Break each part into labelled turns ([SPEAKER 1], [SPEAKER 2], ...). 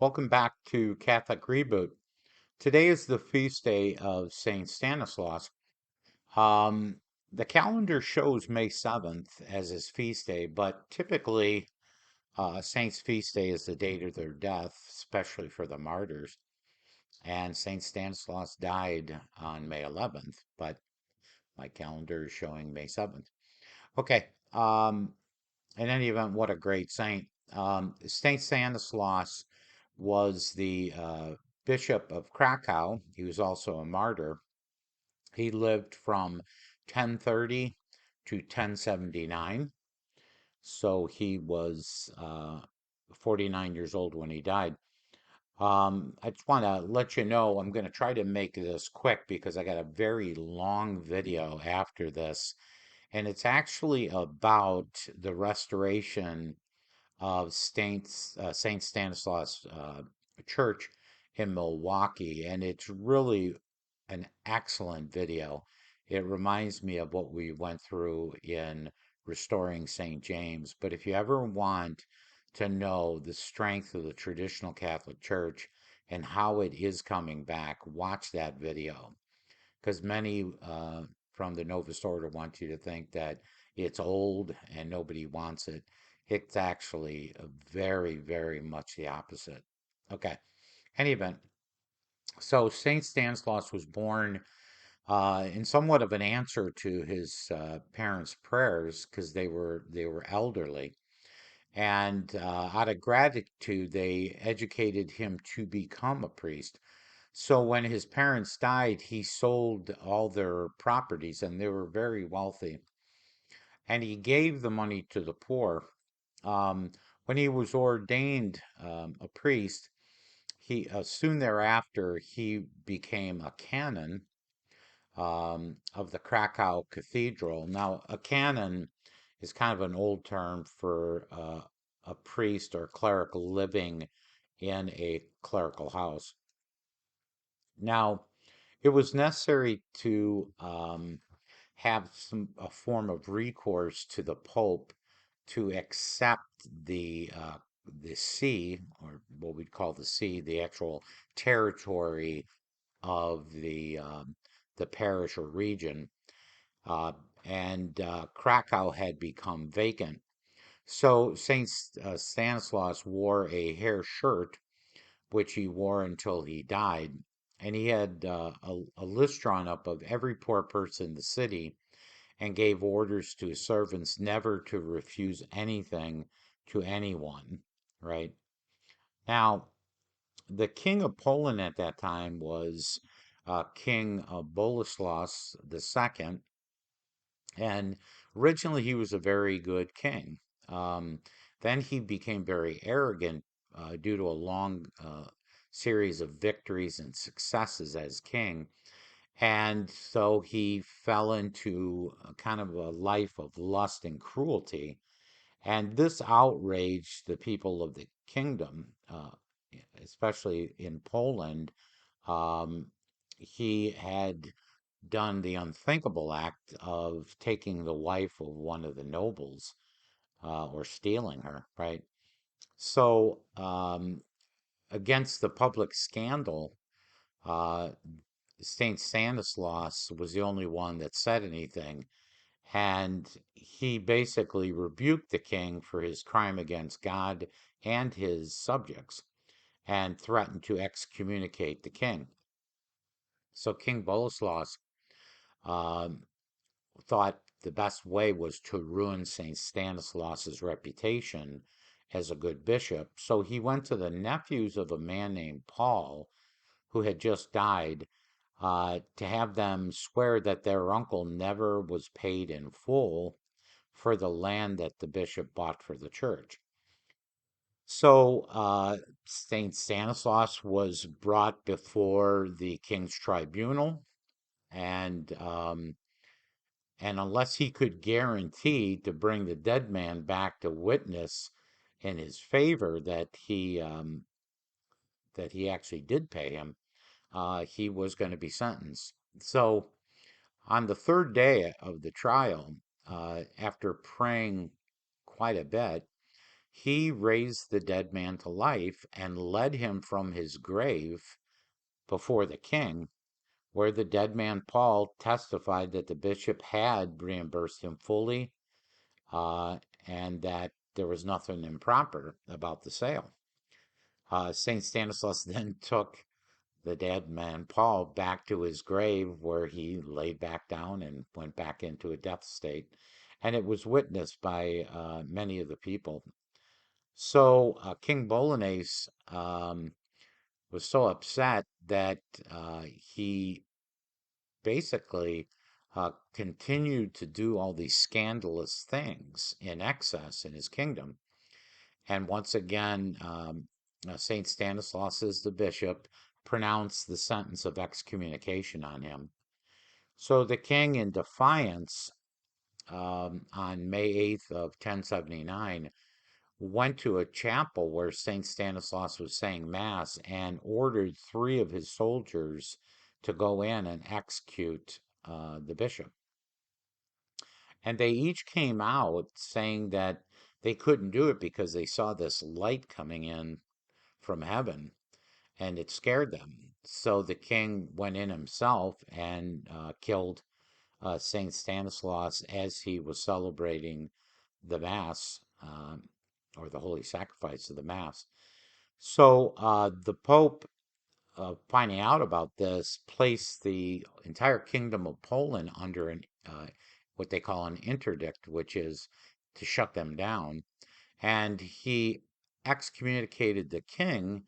[SPEAKER 1] Welcome back to Catholic Reboot. Today is the feast day of St. Stanislaus. Um, the calendar shows May 7th as his feast day, but typically Saint's feast day is the date of their death, especially for the martyrs. And St. Stanislaus died on May 11th, but my calendar is showing May 7th. Okay, in any event, what a great saint. St. Stanislaus was the Bishop of Krakow. He was also a martyr. He lived from 1030 to 1079. So he was 49 years old when he died. I just want to let you know I'm going to try to make this quick because I got a very long video after this, and it's actually about the restoration of Saint Stanislaus Church in Milwaukee, and it's really an excellent video. It reminds me of what we went through in restoring St. James. But if you ever want to know the strength of the traditional Catholic Church and how it is coming back, watch that video. Because many from the Novus Order want you to think that it's old and nobody wants it. It's actually very, very much the opposite. Okay. Any event, so Saint Stanislaus was born in somewhat of an answer to his parents' prayers because they were elderly, and out of gratitude, they educated him to become a priest. So when his parents died, he sold all their properties, and they were very wealthy, and he gave the money to the poor. Um, when he was ordained a priest, he soon thereafter he became a canon of the Krakow Cathedral. Now, a canon is kind of an old term for a priest or cleric living in a clerical house. Now, it was necessary to have a form of recourse to the Pope to accept the see, or what we'd call the see, the actual territory of the parish or region, uh, and Krakow had become vacant. So Saint Stanislaus wore a hair shirt, which he wore until he died, and he had a list drawn up of every poor person in the city, and gave orders to his servants never to refuse anything to anyone. Right now, the king of Poland at that time was King Boleslaus II, and originally he was a very good king. Um, then he became very arrogant due to a long series of victories and successes as king. And so he fell into a kind of a life of lust and cruelty. And this outraged the people of the kingdom, especially in Poland. Um, he had done the unthinkable act of taking the wife of one of the nobles or stealing her, right? So, against the public scandal, uh, St. Stanislaus was the only one that said anything, and he basically rebuked the king for his crime against God and his subjects and threatened to excommunicate the king. So King Boleslaus um, thought the best way was to ruin St. Stanislaus's reputation as a good bishop. So he went to the nephews of a man named Paul, who had just died, to have them swear that their uncle never was paid in full for the land that the bishop bought for the church. So St. Stanislaus was brought before the king's tribunal, and unless he could guarantee to bring the dead man back to witness in his favor that he actually did pay him, he was going to be sentenced. So on the third day of the trial, after praying quite a bit, He raised the dead man to life and led him from his grave before the king, where the dead man Paul testified that the bishop had reimbursed him fully, and that there was nothing improper about the sale. St. Stanislaus then took the dead man Paul back to his grave, where he laid back down and went back into a death state. And it was witnessed by many of the people. So King Bolognese was so upset that he basically continued to do all these scandalous things in excess in his kingdom. And once again, St. Stanislaus, as the bishop, pronounced the sentence of excommunication on him. So the king, in defiance, on May 8th of 1079, went to a chapel where St. Stanislaus was saying Mass and ordered 3 of his soldiers to go in and execute the bishop. And they each came out saying that they couldn't do it because they saw this light coming in from heaven and it scared them. So the king went in himself and killed St. Stanislaus as he was celebrating the Mass, or the Holy Sacrifice of the Mass. So the Pope, finding out about this, placed the entire Kingdom of Poland under what they call an interdict, which is to shut them down. And he excommunicated the king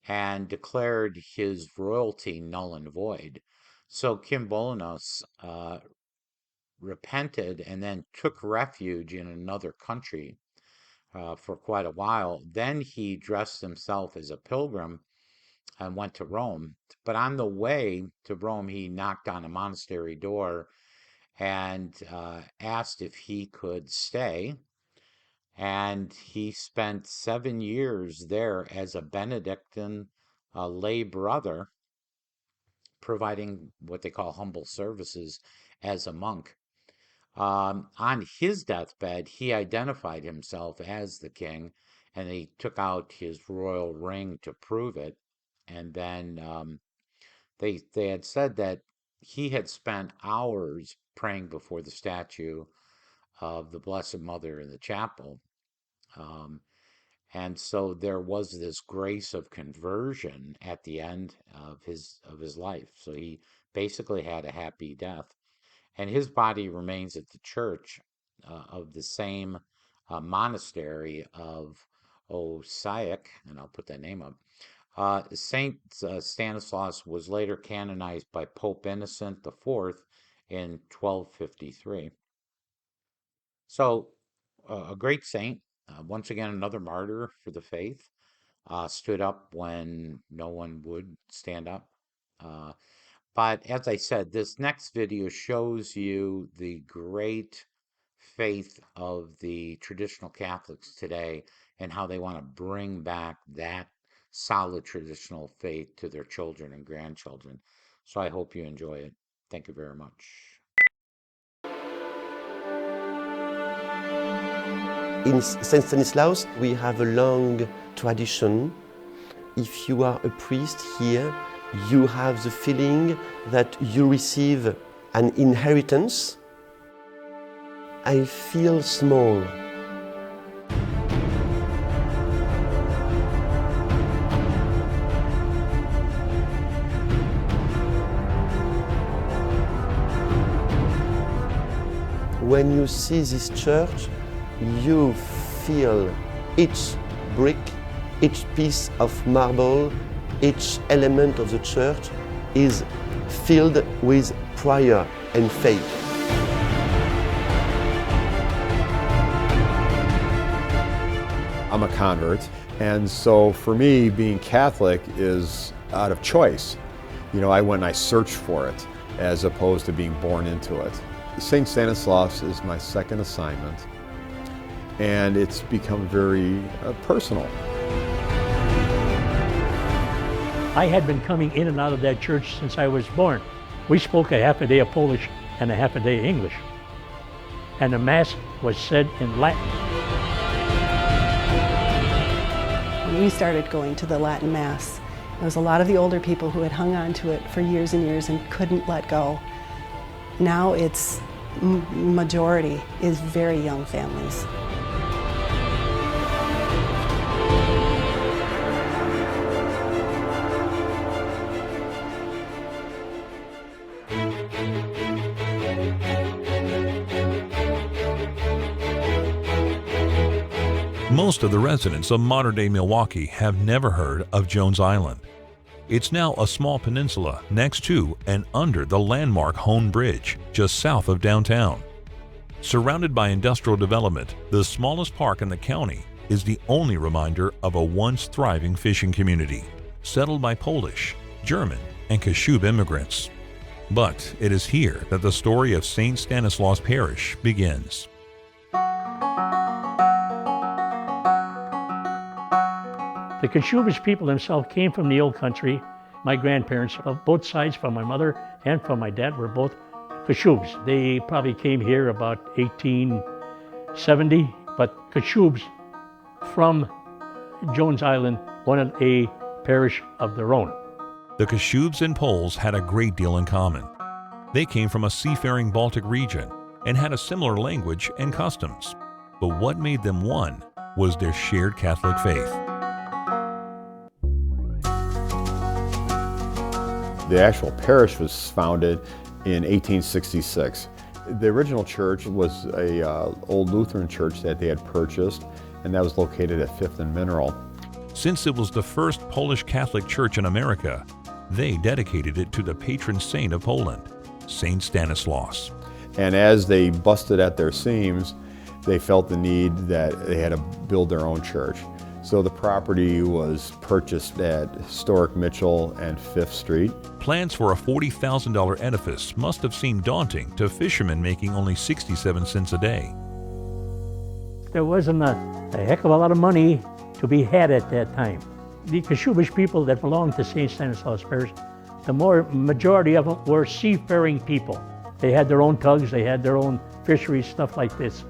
[SPEAKER 1] and declared his royalty null and void. So King Bolanos repented and then took refuge in another country for quite a while. Then he dressed himself as a pilgrim and went to Rome. But on the way to Rome, he knocked on a monastery door and asked if he could stay. And he spent 7 years there as a Benedictine lay brother, providing what they call humble services as a monk. On his deathbed, he identified himself as the king, and he took out his royal ring to prove it. And then they had said that he had spent hours praying before the statue of the Blessed Mother in the chapel. And so there was this grace of conversion at the end of his life. So he basically had a happy death. And his body remains at the church of the same monastery of Osijek, and I'll put that name up. St. Stanislaus was later canonized by Pope Innocent IV in 1253. So a great saint, once again, another martyr for the faith, stood up when no one would stand up. But as I said, this next video shows you the great faith of the traditional Catholics today and how they want to bring back that solid traditional faith to their children and grandchildren. So I hope you enjoy it. Thank you very much.
[SPEAKER 2] In St. Stanislaus, we have a long tradition. If you are a priest here, you have the feeling that you receive an inheritance. I feel small. When you see this church, you feel each brick, each piece of marble, each element of the church is filled with prayer and faith.
[SPEAKER 3] I'm a convert, and so for me, being Catholic is out of choice. You know, I went and I searched for it as opposed to being born into it. St. Stanislaus is my second assignment, and it's become very personal.
[SPEAKER 4] I had been coming in and out of that church since I was born. We spoke a half a day of Polish and a half a day of English. And the Mass was said in Latin.
[SPEAKER 5] We started going to the Latin Mass. It was a lot of the older people who had hung on to it for years and years and couldn't let go. Now it's majority is very young families.
[SPEAKER 6] Most of the residents of modern-day Milwaukee have never heard of Jones Island. It's now a small peninsula next to and under the landmark Hone Bridge, just south of downtown. Surrounded by industrial development, the smallest park in the county is the only reminder of a once thriving fishing community, settled by Polish, German, and Kashub immigrants. But it is here that the story of St. Stanislaus Parish begins.
[SPEAKER 4] The Kashubish people themselves came from the old country. My grandparents, of both sides, from my mother and from my dad, were both Kashubs. They probably came here about 1870, but Kashubs from Jones Island wanted a parish of their own.
[SPEAKER 6] The Kashubs and Poles had a great deal in common. They came from a seafaring Baltic region and had a similar language and customs. But what made them one was their shared Catholic faith.
[SPEAKER 3] The actual parish was founded in 1866. The original church was a old Lutheran church that they had purchased, and that was located at 5th and Mineral.
[SPEAKER 6] Since it was the first Polish Catholic church in America, they dedicated it to the patron saint of Poland, St. Stanislaus.
[SPEAKER 3] And as they busted at their seams, they felt the need that they had to build their own church. So the property was purchased at historic Mitchell and 5th Street.
[SPEAKER 6] Plans for a $40,000 edifice must have seemed daunting to fishermen making only 67 cents a day.
[SPEAKER 4] There wasn't a heck of a lot of money to be had at that time. The Kashubish people that belonged to St. Stanislaus Parish, the majority of them were seafaring people. They had their own tugs, they had their own fisheries, stuff like this.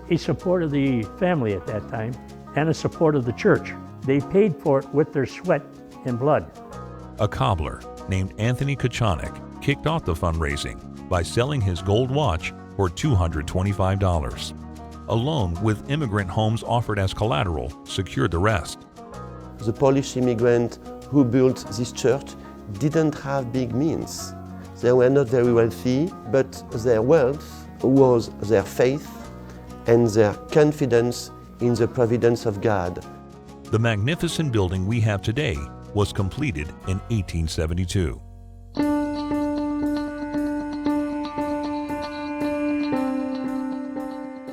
[SPEAKER 4] He supported the family at that time and the support of the church. They paid for it with their sweat and blood.
[SPEAKER 6] A cobbler named Anthony Kachanik kicked off the fundraising by selling his gold watch for $225. A loan with immigrant homes offered as collateral secured the rest.
[SPEAKER 2] The Polish immigrant who built this church didn't have big means. They were not very wealthy, but their wealth was their faith and their confidence in the providence of God.
[SPEAKER 6] The magnificent building we have today was completed in 1872.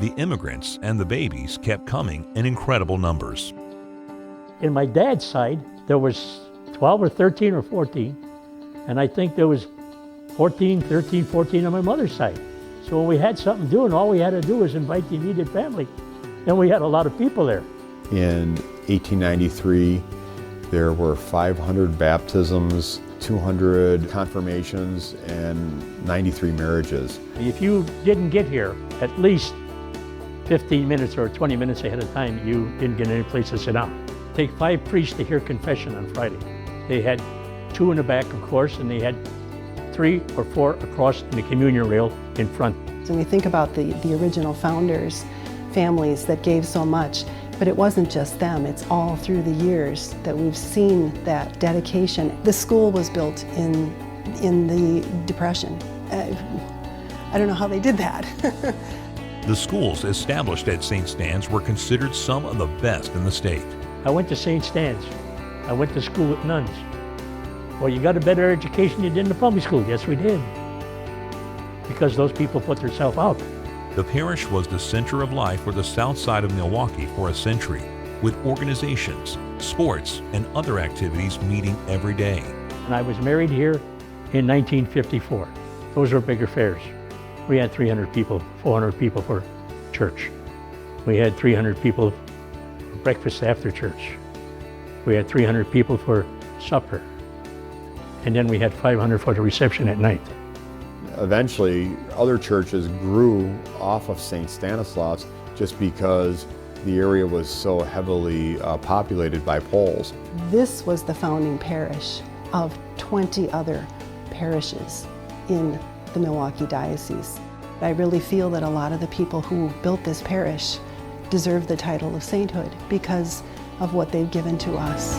[SPEAKER 6] The immigrants and the babies kept coming in incredible numbers.
[SPEAKER 4] In my dad's side, there was 12 or 13 or 14, and I think there was 14 on my mother's side. So when we had something doing, all we had to do was invite the immediate family. And we had a lot of people there.
[SPEAKER 3] In 1893, there were 500 baptisms, 200 confirmations, and 93 marriages.
[SPEAKER 4] If you didn't get here at least 15 minutes or 20 minutes ahead of time, you didn't get any place to sit down. Take 5 priests to hear confession on Friday. They had 2 in the back, of course, and they had 3 or 4 across in the communion rail in front.
[SPEAKER 5] So we think about the original founders, families that gave so much, but it wasn't just them, it's all through the years that we've seen that dedication. The school was built in the Depression. I don't know how they did that.
[SPEAKER 6] The schools established at St. Stan's were considered some of the best in the state.
[SPEAKER 4] I went to St. Stan's. I went to school with nuns. Well, you got a better education than you did in the public school. Yes, we did. Because those people put themselves out.
[SPEAKER 6] The parish was the center of life for the south side of Milwaukee for a century, with organizations, sports, and other activities meeting every day.
[SPEAKER 4] And I was married here in 1954. Those were big affairs. We had 300 people, 400 people for church. We had 300 people for breakfast after church. We had 300 people for supper. And then we had 500 for the reception at night.
[SPEAKER 3] Eventually, other churches grew off of St. Stanislaus just because The area was so heavily populated by Poles.
[SPEAKER 5] This was the founding parish of 20 other parishes in the Milwaukee Diocese. I really feel that a lot of the people who built this parish deserve the title of sainthood because of what they've given to us.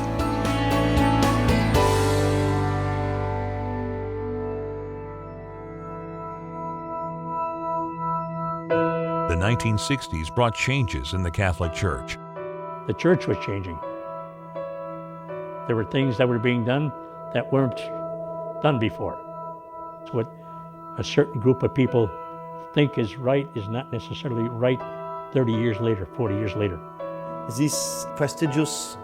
[SPEAKER 6] The 1960s brought changes in the Catholic Church.
[SPEAKER 4] The church was changing. There were things that were being done that weren't done before. It's what a certain group of people think is right is not necessarily right 30 years later, 40 years later.
[SPEAKER 2] This prestigious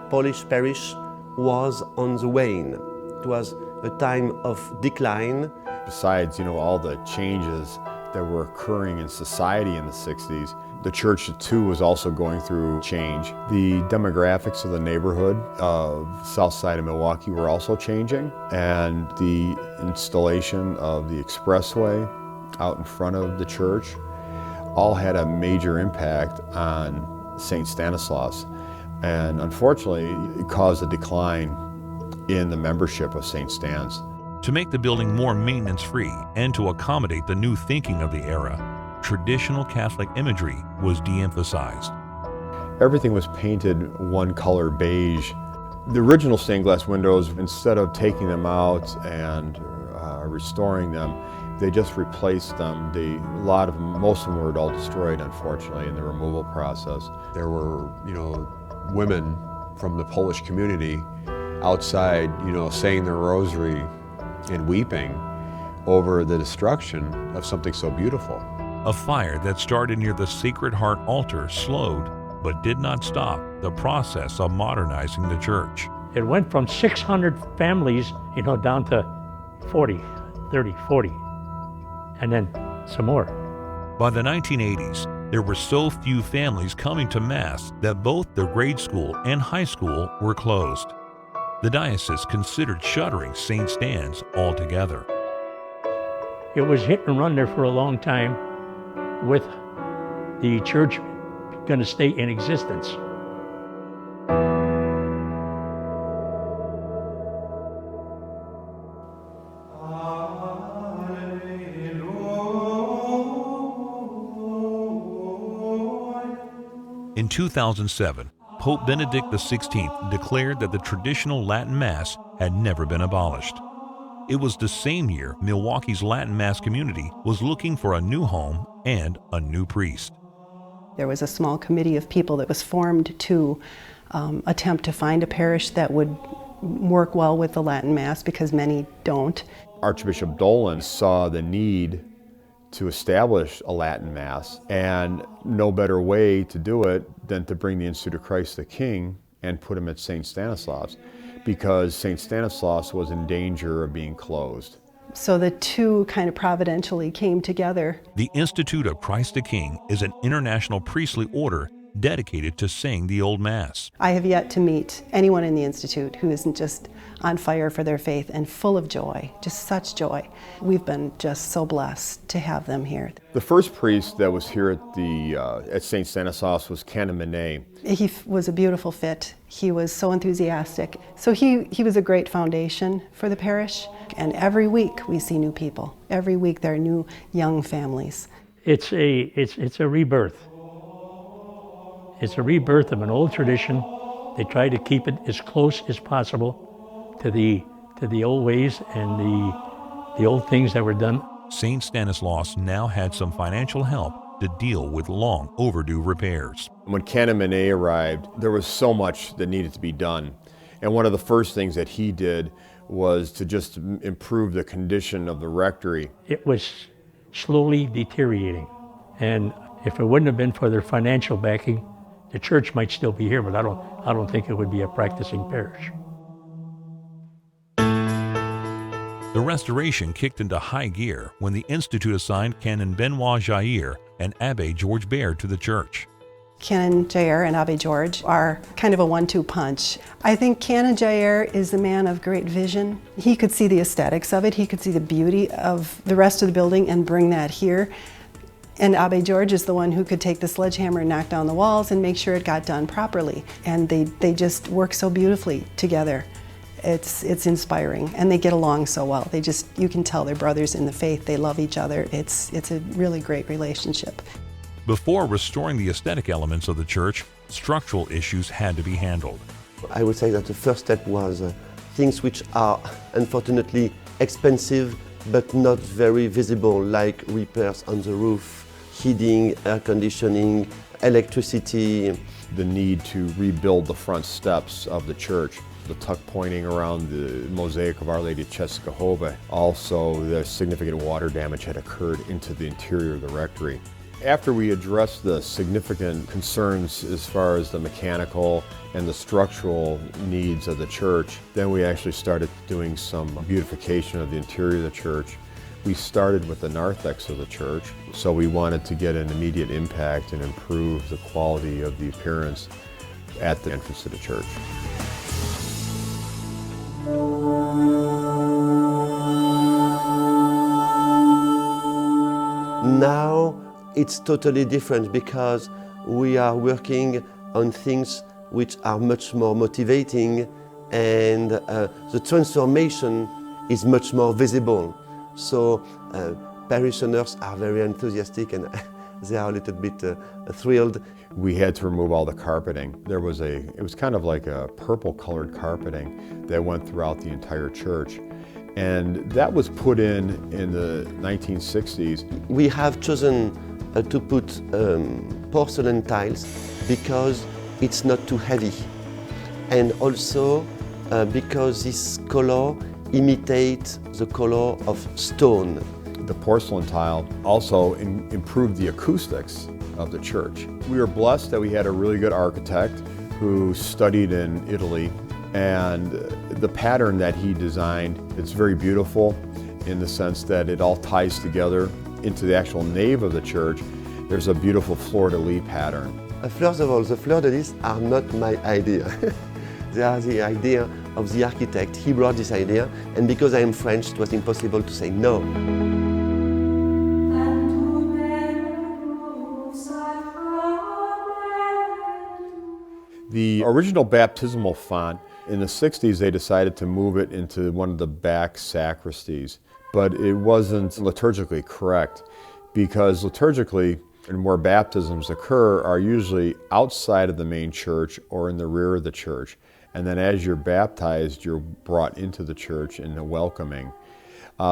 [SPEAKER 2] Polish parish was on the wane. It was a time of decline.
[SPEAKER 3] Besides, all the changes that were occurring in society in the 60s, the church too was also going through change. The demographics of the neighborhood of south side of Milwaukee were also changing, and the installation of the expressway out in front of the church all had a major impact on St. Stanislaus, and unfortunately it caused a decline in the membership of St. Stan's.
[SPEAKER 6] To make the building more maintenance-free and to accommodate the new thinking of the era, traditional Catholic imagery was de-emphasized.
[SPEAKER 3] Everything was painted one color beige. The original stained glass windows, instead of taking them out and restoring them, they just replaced them. Most of them were all destroyed, unfortunately, in the removal process.
[SPEAKER 7] There were, women from the Polish community outside, saying their rosary and weeping over the destruction of something so beautiful.
[SPEAKER 6] A fire that started near the Sacred Heart altar slowed, but did not stop, the process of modernizing the church.
[SPEAKER 4] It went from 600 families, down to 40, 30, 40, and then some more.
[SPEAKER 6] By the 1980s, there were so few families coming to Mass that both the grade school and high school were closed. The diocese considered shuttering St. Stan's altogether.
[SPEAKER 4] It was hit and run there for a long time with the church going to stay in existence.
[SPEAKER 6] In 2007, Pope Benedict XVI declared that the traditional Latin Mass had never been abolished. It was the same year Milwaukee's Latin Mass community was looking for a new home and a new priest.
[SPEAKER 5] There was a small committee of people that was formed to attempt to find a parish that would work well with the Latin Mass, because many don't.
[SPEAKER 3] Archbishop Dolan saw the need to establish a Latin Mass, and no better way to do it than to bring the Institute of Christ the King and put him at St. Stanislaus, because St. Stanislaus was in danger of being closed.
[SPEAKER 5] So the two kind of providentially came together.
[SPEAKER 6] The Institute of Christ the King is an international priestly order dedicated to saying the Old Mass.
[SPEAKER 5] I have yet to meet anyone in the Institute who isn't just on fire for their faith and full of joy, just such joy. We've been just so blessed to have them here.
[SPEAKER 3] The first priest that was here at St. Stanislaus was Canon Manet.
[SPEAKER 5] He was a beautiful fit. He was so enthusiastic. So he was a great foundation for the parish. And every week we see new people. Every week there are new young families.
[SPEAKER 4] It's a rebirth. It's a rebirth of an old tradition. They try to keep it as close as possible to the old ways and the old things that were done.
[SPEAKER 6] St. Stanislaus now had some financial help to deal with long overdue repairs.
[SPEAKER 3] When Canon Manet arrived, there was so much that needed to be done. And one of the first things that he did was to just improve the condition of the rectory.
[SPEAKER 4] It was slowly deteriorating. And if it wouldn't have been for their financial backing, the church might still be here, but I don't think it would be a practicing parish.
[SPEAKER 6] The restoration kicked into high gear when the Institute assigned Canon Benoit Jair and Abbé George Baird to the church.
[SPEAKER 5] Canon Jair and Abbé George are kind of a 1-2 punch. I think Canon Jair is a man of great vision. He could see the aesthetics of it, he could see the beauty of the rest of the building and bring that here. And Abbe George is the one who could take the sledgehammer and knock down the walls and make sure it got done properly. And they just work so beautifully together. It's inspiring, and they get along so well. You can tell they're brothers in the faith. They love each other. It's a really great relationship.
[SPEAKER 6] Before restoring the aesthetic elements of the church, structural issues had to be handled.
[SPEAKER 2] I would say that the first step was things which are unfortunately expensive but not very visible, like repairs on the roof, heating, air conditioning, electricity.
[SPEAKER 3] The need to rebuild the front steps of the church, the tuck pointing around the mosaic of Our Lady of Czestochowa. Also, the significant water damage had occurred into the interior of the rectory. After we addressed the significant concerns as far as the mechanical and the structural needs of the church, then we actually started doing some beautification of the interior of the church. We started with the narthex of the church, so we wanted to get an immediate impact and improve the quality of the appearance at the entrance to the church.
[SPEAKER 2] Now it's totally different because we are working on things which are much more motivating, and the transformation is much more visible. So parishioners are very enthusiastic and they are a little bit thrilled.
[SPEAKER 3] We had to remove all the carpeting. It was kind of like a purple colored carpeting that went throughout the entire church. And that was put in the 1960s.
[SPEAKER 2] We have chosen to put porcelain tiles because it's not too heavy. And also because this color imitates the color of stone.
[SPEAKER 3] The porcelain tile also improved the acoustics of the church. We were blessed that we had a really good architect who studied in Italy, and the pattern that he designed, it's very beautiful in the sense that it all ties together into the actual nave of the church. There's a beautiful fleur-de-lis pattern.
[SPEAKER 2] First of all, the fleur-de-lis are not my idea. They are the idea of the architect. He brought this idea, and because I am French, it was impossible to say no.
[SPEAKER 3] The original baptismal font, in the 60s, they decided to move it into one of the back sacristies, but it wasn't liturgically correct because liturgically, and where baptisms occur are usually outside of the main church or in the rear of the church. And then as you're baptized, you're brought into the church in the welcoming.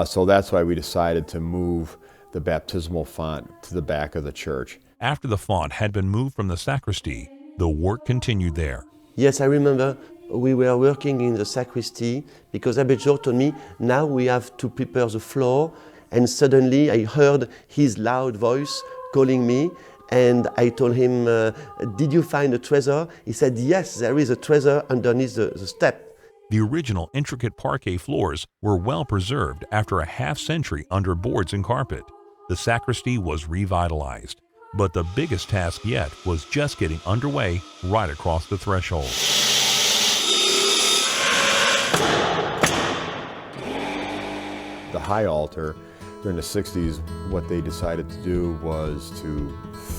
[SPEAKER 3] So that's why we decided to move the baptismal font to the back of the church.
[SPEAKER 6] After the font had been moved from the sacristy, the work continued there.
[SPEAKER 2] Yes, I remember we were working in the sacristy because Abbe George told me, now we have to prepare the floor, and suddenly I heard his loud voice calling me, and I told him, did you find a treasure? He said, yes, there is a treasure underneath the step.
[SPEAKER 6] The original intricate parquet floors were well preserved after a half-century under boards and carpet. The sacristy was revitalized, but the biggest task yet was just getting underway right across the threshold.
[SPEAKER 3] The high altar, during the 60s, what they decided to do was to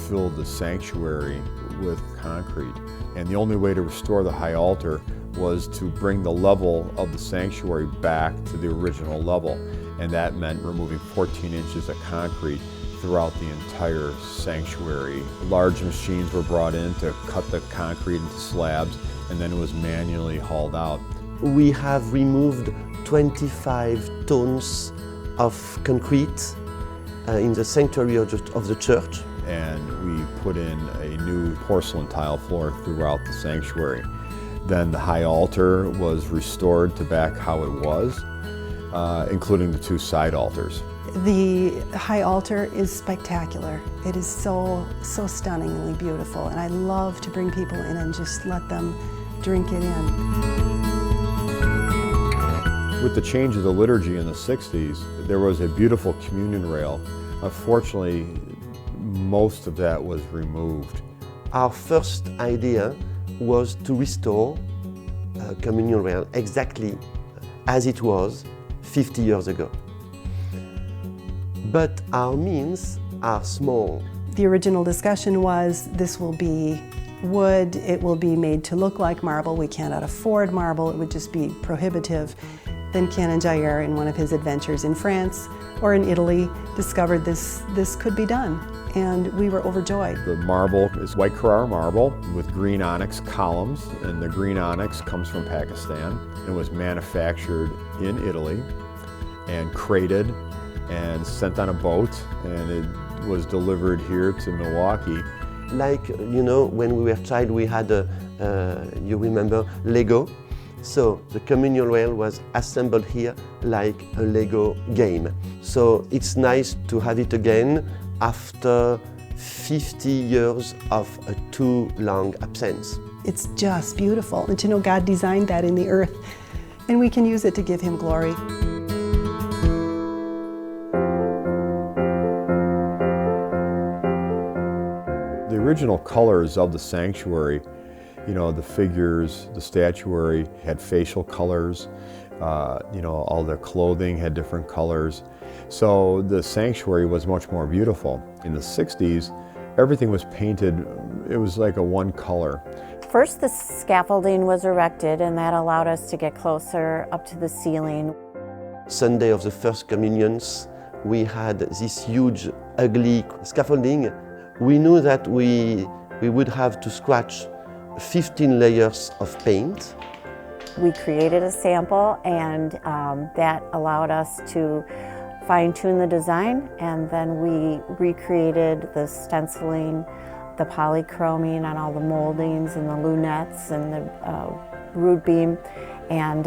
[SPEAKER 3] fill the sanctuary with concrete. And the only way to restore the high altar was to bring the level of the sanctuary back to the original level. And that meant removing 14 inches of concrete throughout the entire sanctuary. Large machines were brought in to cut the concrete into slabs, and then it was manually hauled out.
[SPEAKER 2] We have removed 25 tons of concrete in the sanctuary of the church.
[SPEAKER 3] And we put in a new porcelain tile floor throughout the sanctuary. Then the high altar was restored to back how it was, including the two side altars.
[SPEAKER 5] The high altar is spectacular. It is so stunningly beautiful, and I love to bring people in and just let them drink it in.
[SPEAKER 3] With the change of the liturgy in the 60s, there was a beautiful communion rail. Unfortunately, most of that was removed.
[SPEAKER 2] Our first idea was to restore a communion rail exactly as it was 50 years ago. But our means are small.
[SPEAKER 5] The original discussion was this will be wood, it will be made to look like marble. We cannot afford marble, it would just be prohibitive. Then Canon Jair, in one of his adventures in France or in Italy, discovered this could be done, and we were overjoyed.
[SPEAKER 3] The marble is white Carrara marble with green onyx columns, and the green onyx comes from Pakistan and was manufactured in Italy and crated and sent on a boat, and it was delivered here to Milwaukee.
[SPEAKER 2] Like, you know, when we were child, we had you remember, Lego. So the communion rail was assembled here like a Lego game. So it's nice to have it again after 50 years of a too long absence.
[SPEAKER 5] It's just beautiful, and to know God designed that in the earth, and we can use it to give Him glory.
[SPEAKER 3] The original colors of the sanctuary, you know, the figures, the statuary had facial colors, you know, all their clothing had different colors. So the sanctuary was much more beautiful. In the 60s, everything was painted, it was like a one color.
[SPEAKER 8] First, the scaffolding was erected, and that allowed us to get closer up to the ceiling.
[SPEAKER 2] Sunday of the First Communions, we had this huge, ugly scaffolding. We knew that we would have to scratch 15 layers of paint.
[SPEAKER 8] We created a sample, and that allowed us to fine-tune the design, and then we recreated the stenciling, the polychroming on all the moldings and the lunettes and the rood beam and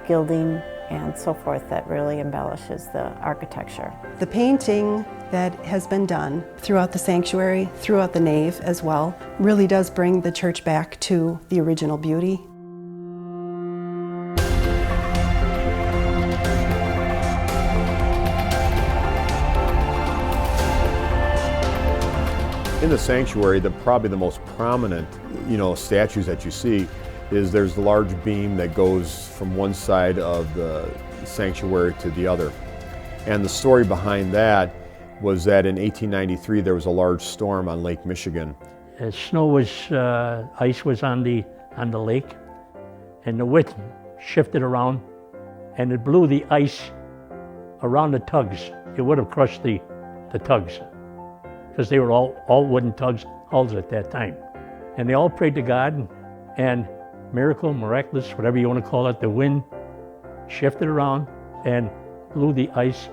[SPEAKER 8] gilding and so forth that really embellishes the architecture.
[SPEAKER 5] The painting that has been done throughout the sanctuary, throughout the nave as well, really does bring the church back to the original beauty.
[SPEAKER 3] In the sanctuary, probably the most prominent, you know, statues that you see is there's the large beam that goes from one side of the sanctuary to the other. And the story behind that was that in 1893 there was a large storm on Lake Michigan.
[SPEAKER 4] Snow was, ice was on the lake, and the wind shifted around, and it blew the ice around the tugs. It would have crushed the tugs, because they were all wooden hulls at that time. And they all prayed to God, and miracle, miraculous, whatever you want to call it, the wind shifted around and blew the ice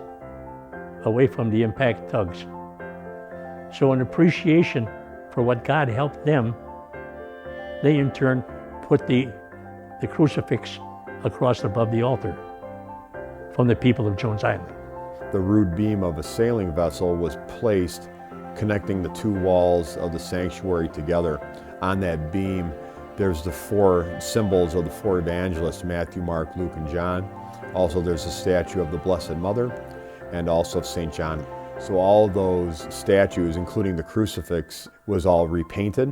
[SPEAKER 4] away from the impact tugs. So in appreciation for what God helped them, they in turn put the crucifix across above the altar from the people of Jones Island.
[SPEAKER 3] The rood beam of a sailing vessel was placed connecting the two walls of the sanctuary together. On that beam, there's the four symbols of the four evangelists, Matthew, Mark, Luke, and John. Also, there's a statue of the Blessed Mother and also of St. John. So all those statues, including the crucifix, was all repainted.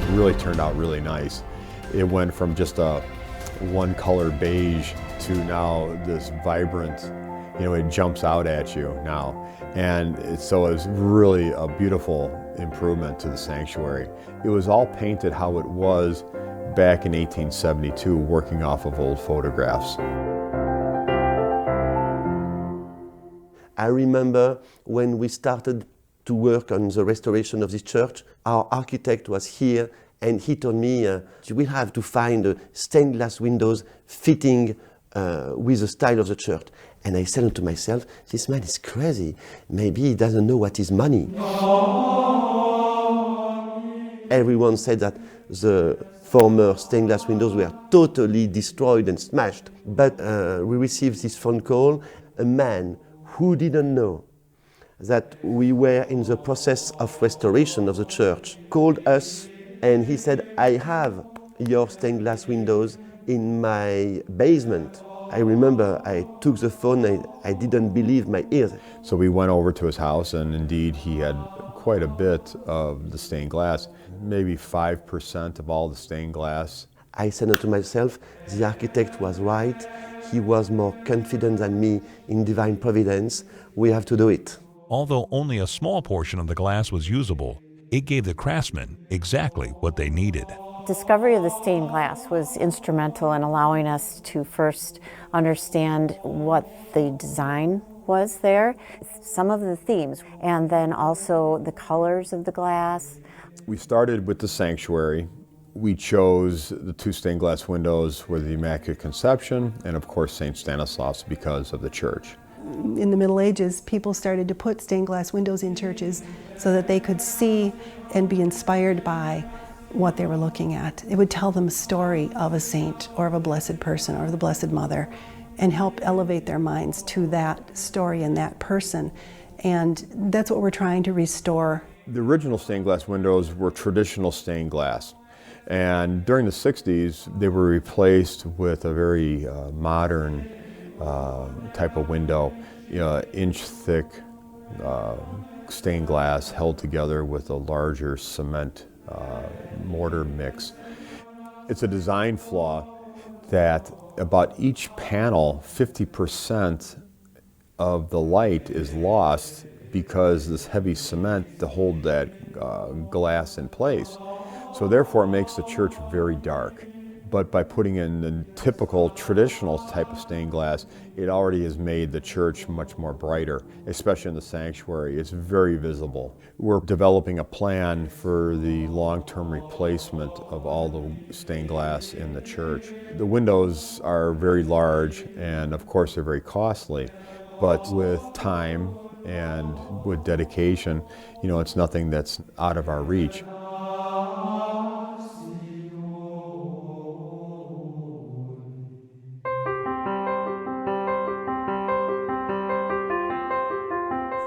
[SPEAKER 3] It really turned out really nice. It went from just a one-color beige to now this vibrant, you know, it jumps out at you now. And so it was really a beautiful improvement to the sanctuary. It was all painted how it was back in 1872, working off of old photographs.
[SPEAKER 2] I remember when we started to work on the restoration of this church, our architect was here and he told me, we have to find stained glass windows fitting with the style of the church. And I said to myself, this man is crazy. Maybe he doesn't know what is money. Everyone said that the former stained glass windows were totally destroyed and smashed. But we received this phone call, a man who didn't know that we were in the process of restoration of the church called us, and he said, I have your stained glass windows in my basement. I remember I took the phone, I didn't believe my ears.
[SPEAKER 3] So we went over to his house, and indeed he had quite a bit of the stained glass, maybe 5% of all the stained glass.
[SPEAKER 2] I said to myself, the architect was right. He was more confident than me in divine providence. We have to do it.
[SPEAKER 6] Although only a small portion of the glass was usable, it gave the craftsmen exactly what they needed.
[SPEAKER 8] Discovery of the stained glass was instrumental in allowing us to first understand what the design was there, some of the themes, and then also the colors of the glass.
[SPEAKER 3] We started with the sanctuary. We chose the two stained glass windows with the Immaculate Conception and of course St Stanislaus because of the church.
[SPEAKER 5] In the Middle Ages, people started to put stained glass windows in churches so that they could see and be inspired by what they were looking at. It would tell them a story of a saint or of a blessed person or the Blessed Mother and help elevate their minds to that story and that person. And that's what we're trying to restore.
[SPEAKER 3] The original stained glass windows were traditional stained glass. And during the 60s, they were replaced with a very modern type of window, inch-thick stained glass held together with a larger cement mortar mix. It's a design flaw that about each panel, 50% of the light is lost because this heavy cement to hold that glass in place. So therefore it makes the church very dark. But by putting in the typical traditional type of stained glass, it already has made the church much more brighter, especially in the sanctuary. It's very visible. We're developing a plan for the long-term replacement of all the stained glass in the church. The windows are very large and of course they're very costly, but with time and with dedication, it's nothing that's out of our reach.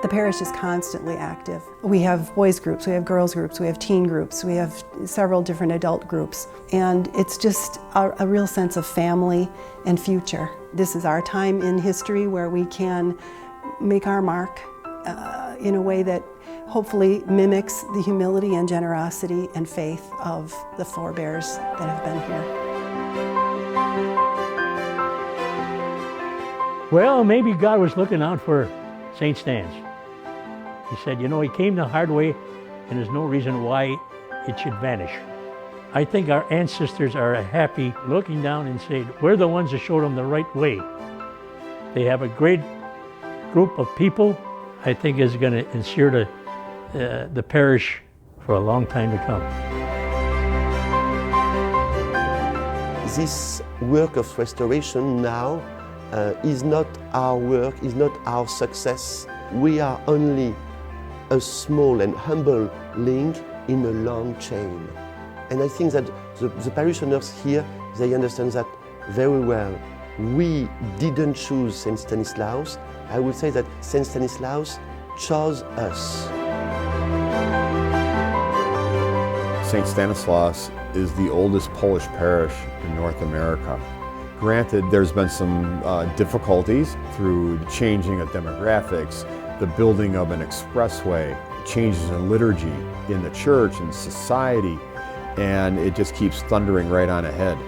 [SPEAKER 5] The parish is constantly active. We have boys groups, we have girls groups, we have teen groups, we have several different adult groups. And it's just a real sense of family and future. This is our time in history where we can make our mark in a way that hopefully mimics the humility and generosity and faith of the forebears that have been here.
[SPEAKER 4] Well, maybe God was looking out for St. Stan's. He said, he came the hard way and there's no reason why it should vanish. I think our ancestors are happy looking down and saying, we're the ones that showed them the right way. They have a great group of people, I think is going to ensure the parish for a long time to come.
[SPEAKER 2] This work of restoration now is not our work, is not our success. We are only a small and humble link in a long chain. And I think that the parishioners here, they understand that very well. We didn't choose St. Stanislaus. I would say that St. Stanislaus chose us.
[SPEAKER 3] St. Stanislaus is the oldest Polish parish in North America. Granted, there's been some difficulties through the changing of demographics, the building of an expressway, changes in liturgy in the church and society, and it just keeps thundering right on ahead.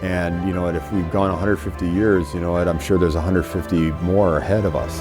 [SPEAKER 3] And if we've gone 150 years, I'm sure there's 150 more ahead of us.